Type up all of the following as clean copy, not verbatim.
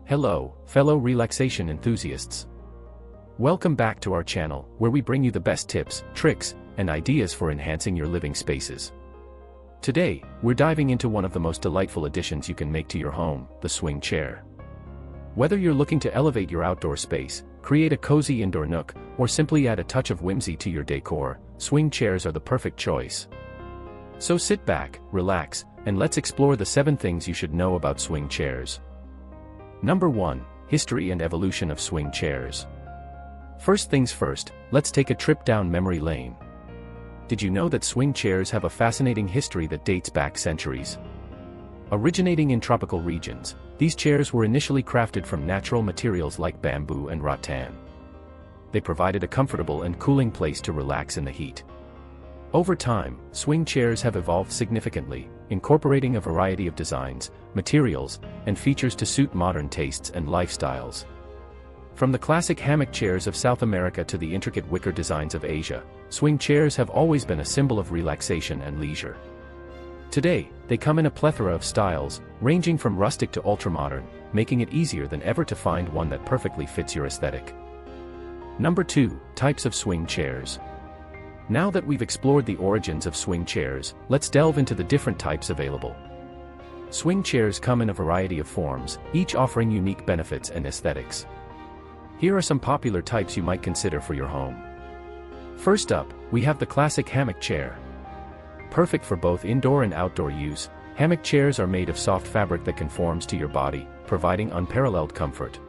Hello, fellow relaxation enthusiasts. Welcome back to our channel, where we bring you the best tips, tricks, and ideas for enhancing your living spaces. Today, we're diving into one of the most delightful additions you can make to your home, the swing chair. Whether you're looking to elevate your outdoor space, create a cozy indoor nook, or simply add a touch of whimsy to your decor, swing chairs are the perfect choice. So sit back, relax, and let's explore the 7 things you should know about swing chairs. Number 1. History and evolution of swing chairs. First things first, let's take a trip down memory lane. Did you know that swing chairs have a fascinating history that dates back centuries? Originating in tropical regions, these chairs were initially crafted from natural materials like bamboo and rattan. They provided a comfortable and cooling place to relax in the heat. Over time, swing chairs have evolved significantly, incorporating a variety of designs, materials, and features to suit modern tastes and lifestyles. From the classic hammock chairs of South America to the intricate wicker designs of Asia, swing chairs have always been a symbol of relaxation and leisure. Today, they come in a plethora of styles, ranging from rustic to ultramodern, making it easier than ever to find one that perfectly fits your aesthetic. Number 2. Types of swing chairs. Now that we've explored the origins of swing chairs, let's delve into the different types available. Swing chairs come in a variety of forms, each offering unique benefits and aesthetics. Here are some popular types you might consider for your home. First up, we have the classic hammock chair. Perfect for both indoor and outdoor use, hammock chairs are made of soft fabric that conforms to your body, providing unparalleled comfort.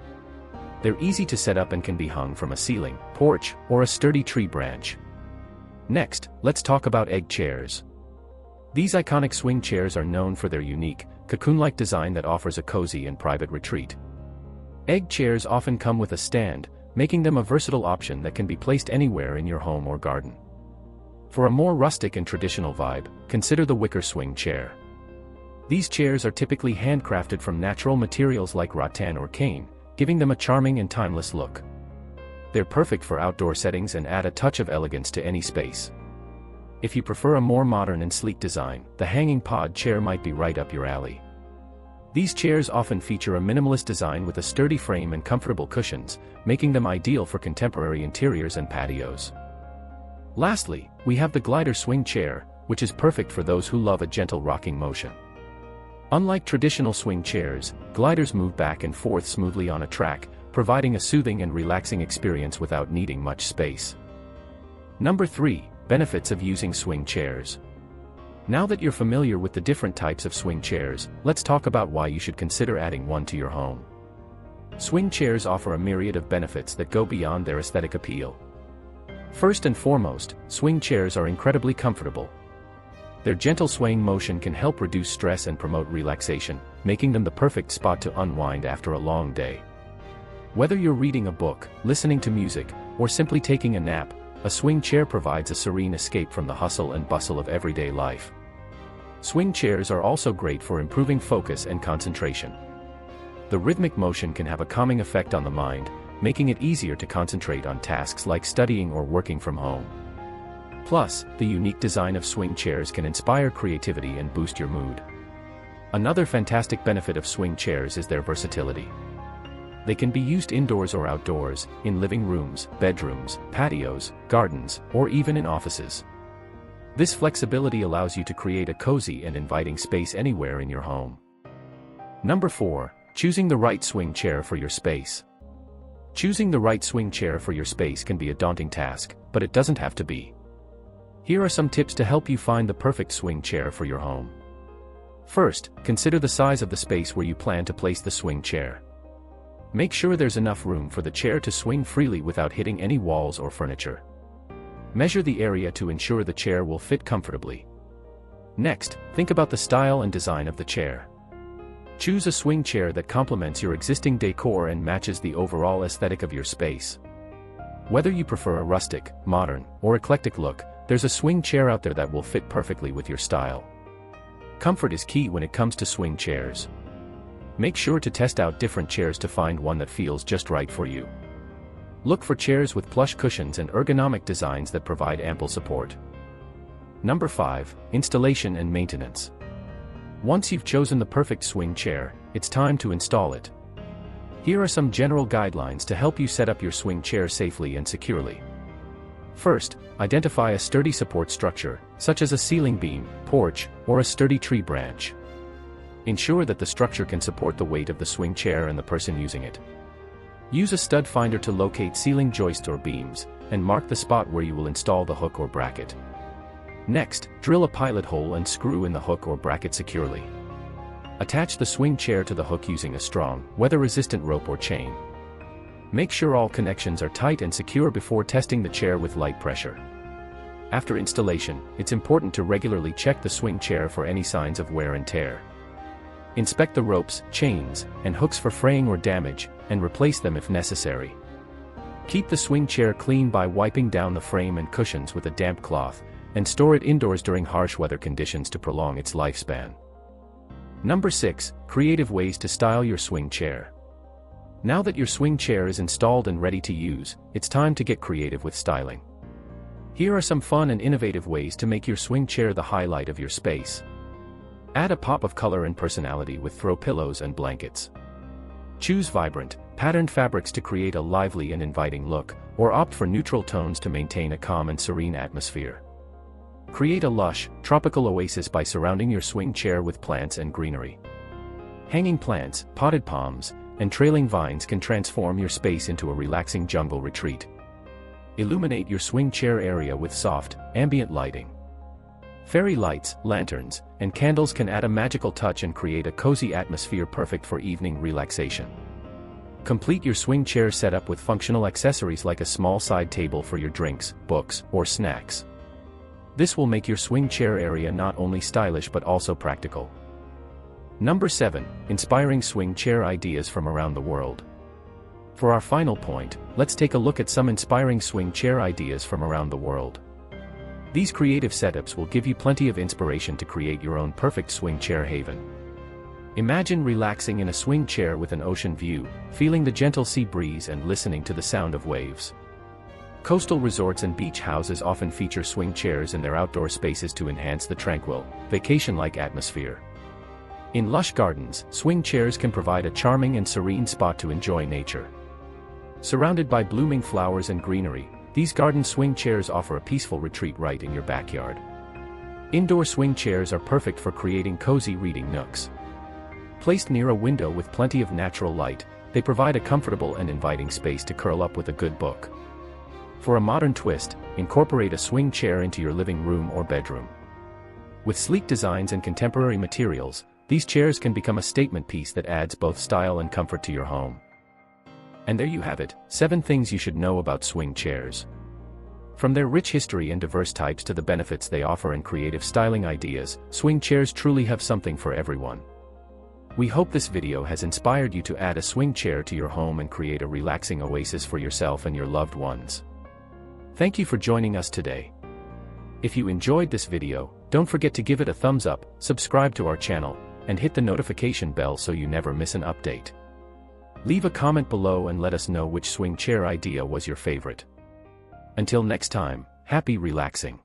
They're easy to set up and can be hung from a ceiling, porch, or a sturdy tree branch. Next, let's talk about egg chairs. These iconic swing chairs are known for their unique, cocoon-like design that offers a cozy and private retreat. Egg chairs often come with a stand, making them a versatile option that can be placed anywhere in your home or garden. For a more rustic and traditional vibe, consider the wicker swing chair. These chairs are typically handcrafted from natural materials like rattan or cane, giving them a charming and timeless look. They're perfect for outdoor settings and add a touch of elegance to any space. If you prefer a more modern and sleek design, the hanging pod chair might be right up your alley. These chairs often feature a minimalist design with a sturdy frame and comfortable cushions, making them ideal for contemporary interiors and patios. Lastly, we have the glider swing chair, which is perfect for those who love a gentle rocking motion. Unlike traditional swing chairs, gliders move back and forth smoothly on a track, providing a soothing and relaxing experience without needing much space. Number 3. Benefits of using swing chairs. Now that you're familiar with the different types of swing chairs, let's talk about why you should consider adding one to your home. Swing chairs offer a myriad of benefits that go beyond their aesthetic appeal. First and foremost, swing chairs are incredibly comfortable. Their gentle swaying motion can help reduce stress and promote relaxation, making them the perfect spot to unwind after a long day. Whether you're reading a book, listening to music, or simply taking a nap, a swing chair provides a serene escape from the hustle and bustle of everyday life. Swing chairs are also great for improving focus and concentration. The rhythmic motion can have a calming effect on the mind, making it easier to concentrate on tasks like studying or working from home. Plus, the unique design of swing chairs can inspire creativity and boost your mood. Another fantastic benefit of swing chairs is their versatility. They can be used indoors or outdoors, in living rooms, bedrooms, patios, gardens, or even in offices. This flexibility allows you to create a cozy and inviting space anywhere in your home. Number 4. Choosing the right swing chair for your space. Choosing the right swing chair for your space can be a daunting task, but it doesn't have to be. Here are some tips to help you find the perfect swing chair for your home. First, consider the size of the space where you plan to place the swing chair. Make sure there's enough room for the chair to swing freely without hitting any walls or furniture. Measure the area to ensure the chair will fit comfortably. Next, think about the style and design of the chair. Choose a swing chair that complements your existing decor and matches the overall aesthetic of your space. Whether you prefer a rustic, modern, or eclectic look, there's a swing chair out there that will fit perfectly with your style. Comfort is key when it comes to swing chairs. Make sure to test out different chairs to find one that feels just right for you. Look for chairs with plush cushions and ergonomic designs that provide ample support. Number 5. Installation and maintenance. Once you've chosen the perfect swing chair, it's time to install it. Here are some general guidelines to help you set up your swing chair safely and securely. First, identify a sturdy support structure, such as a ceiling beam, porch, or a sturdy tree branch. Ensure that the structure can support the weight of the swing chair and the person using it. Use a stud finder to locate ceiling joists or beams, and mark the spot where you will install the hook or bracket. Next, drill a pilot hole and screw in the hook or bracket securely. Attach the swing chair to the hook using a strong, weather-resistant rope or chain. Make sure all connections are tight and secure before testing the chair with light pressure. After installation, it's important to regularly check the swing chair for any signs of wear and tear. Inspect the ropes, chains, and hooks for fraying or damage, and replace them if necessary. Keep the swing chair clean by wiping down the frame and cushions with a damp cloth, and store it indoors during harsh weather conditions to prolong its lifespan. Number 6. Creative ways to style your swing chair. Now that your swing chair is installed and ready to use, it's time to get creative with styling. Here are some fun and innovative ways to make your swing chair the highlight of your space. Add a pop of color and personality with throw pillows and blankets. Choose vibrant, patterned fabrics to create a lively and inviting look, or opt for neutral tones to maintain a calm and serene atmosphere. Create a lush, tropical oasis by surrounding your swing chair with plants and greenery. Hanging plants, potted palms, and trailing vines can transform your space into a relaxing jungle retreat. Illuminate your swing chair area with soft, ambient lighting. Fairy lights, lanterns, and candles can add a magical touch and create a cozy atmosphere perfect for evening relaxation. Complete your swing chair setup with functional accessories like a small side table for your drinks, books, or snacks. This will make your swing chair area not only stylish but also practical. Number 7. Inspiring swing chair ideas from around the world. For our final point, let's take a look at some inspiring swing chair ideas from around the world. These creative setups will give you plenty of inspiration to create your own perfect swing chair haven. Imagine relaxing in a swing chair with an ocean view, feeling the gentle sea breeze and listening to the sound of waves. Coastal resorts and beach houses often feature swing chairs in their outdoor spaces to enhance the tranquil, vacation-like atmosphere. In lush gardens, swing chairs can provide a charming and serene spot to enjoy nature. Surrounded by blooming flowers and greenery, these garden swing chairs offer a peaceful retreat right in your backyard. Indoor swing chairs are perfect for creating cozy reading nooks. Placed near a window with plenty of natural light, they provide a comfortable and inviting space to curl up with a good book. For a modern twist, incorporate a swing chair into your living room or bedroom. With sleek designs and contemporary materials, these chairs can become a statement piece that adds both style and comfort to your home. And there you have it, 7 things you should know about swing chairs. From their rich history and diverse types to the benefits they offer and creative styling ideas, swing chairs truly have something for everyone. We hope this video has inspired you to add a swing chair to your home and create a relaxing oasis for yourself and your loved ones. Thank you for joining us today. If you enjoyed this video, don't forget to give it a thumbs up, subscribe to our channel, and hit the notification bell so you never miss an update. Leave a comment below and let us know which swing chair idea was your favorite. Until next time, happy relaxing.